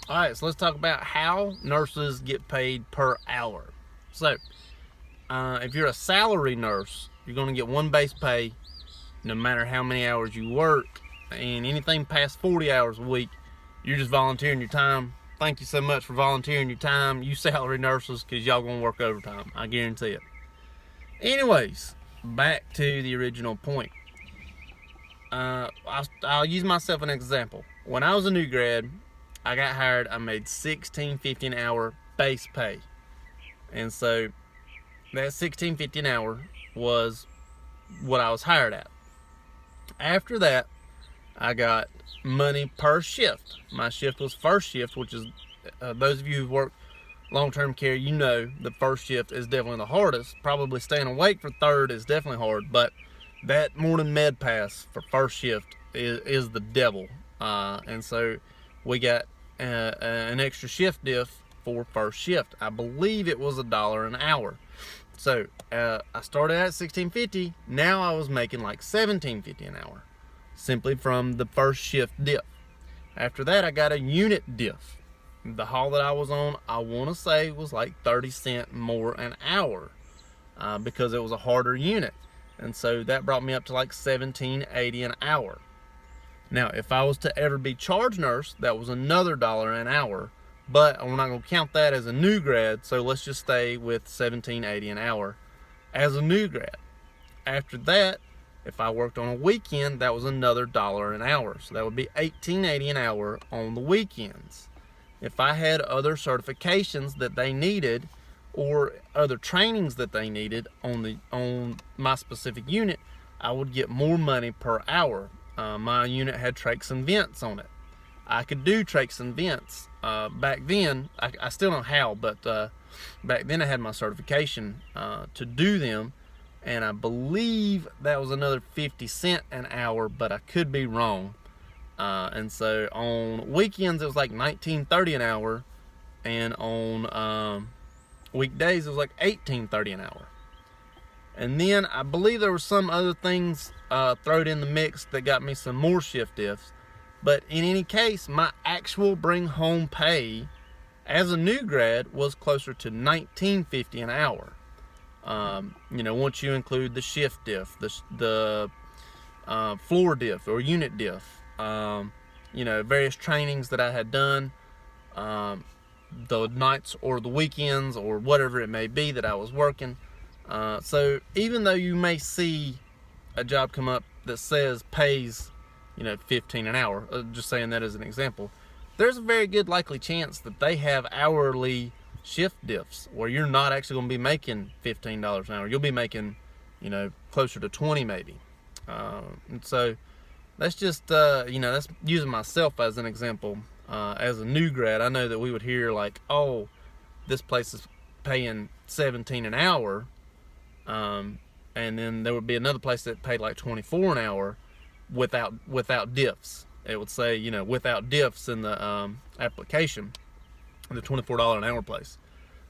All right, so let's talk about how nurses get paid per hour. So, if you're a salary nurse, you're going to get one base pay no matter how many hours you work, and anything past 40 hours a week, you're just volunteering your time. Thank you so much for volunteering your time, you salary nurses, because y'all going to work overtime. I guarantee it. Anyways, back to the original point. I'll use myself an example. When I was a new grad, I got hired. I made $16.50 an hour base pay, and so that $16.50 an hour was what I was hired at. After that, I got money per shift. My shift was first shift, which is those of you who work long-term care, you know the first shift is definitely the hardest. Probably staying awake for third is definitely hard, but that morning med pass for first shift is the devil. And so we got an extra shift diff for first shift. I believe it was $1 an hour. So I started at $16.50. Now I was making like $17.50 an hour, simply from the first shift diff. After that, I got a unit diff. The haul that I was on, I want to say, was like 30 cents more an hour because it was a harder unit. And so that brought me up to like $17.80 an hour. Now, if I was to ever be charge nurse, that was another $1 an hour, but we're not going to count that as a new grad, so let's just stay with $17.80 an hour as a new grad. After that, if I worked on a weekend, that was another $1 an hour, so that would be $18.80 an hour on the weekends. If I had other certifications that they needed or other trainings that they needed on my specific unit, I would get more money per hour. My unit had trachs and vents on it. I could do trachs and vents. Back then, I still don't know how, but back then I had my certification to do them, and I believe that was another 50 cents an hour, but I could be wrong. And so on weekends it was like $19.30 an hour, and on weekdays it was like $18.30 an hour. And then I believe there were some other things thrown in the mix that got me some more shift diffs. But in any case, my actual bring home pay as a new grad was closer to $19.50 an hour. Once you include the shift diff, the floor diff or unit diff, various trainings that I had done, the nights or the weekends or whatever it may be that I was working. So even though you may see a job come up that says pays, $15 an hour, just saying that as an example, there's a very good likely chance that they have hourly shift diffs where you're not actually going to be making $15 an hour. You'll be making, closer to 20 maybe. And so that's just, that's using myself as an example. As a new grad, I know that we would hear like, oh, this place is paying $17 an hour. And then there would be another place that paid like $24 an hour without diffs. It would say, without diffs in the application, the $24 an hour place.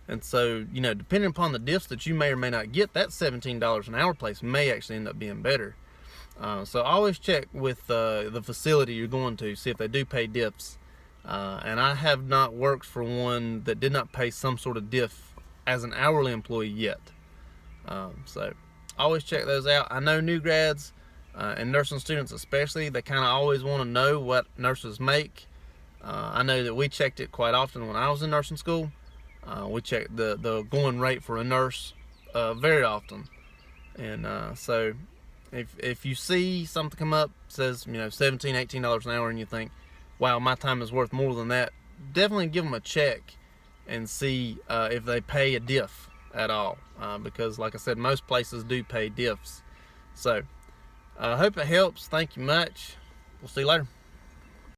And so, depending upon the diffs that you may or may not get, that $17 an hour place may actually end up being better. So always check with the facility you're going to, see if they do pay diffs. And I have not worked for one that did not pay some sort of diff as an hourly employee yet. So always check those out. I know new grads and nursing students especially, they kind of always want to know what nurses make. I know that we checked it quite often when I was in nursing school. We checked the going rate for a nurse very often. And so if you see something come up says $17, $18 an hour, and you think, wow, my time is worth more than that, definitely give them a check and see if they pay a diff at all, because like I said, most places do pay diffs. So I hope it helps. Thank you much. We'll see you later.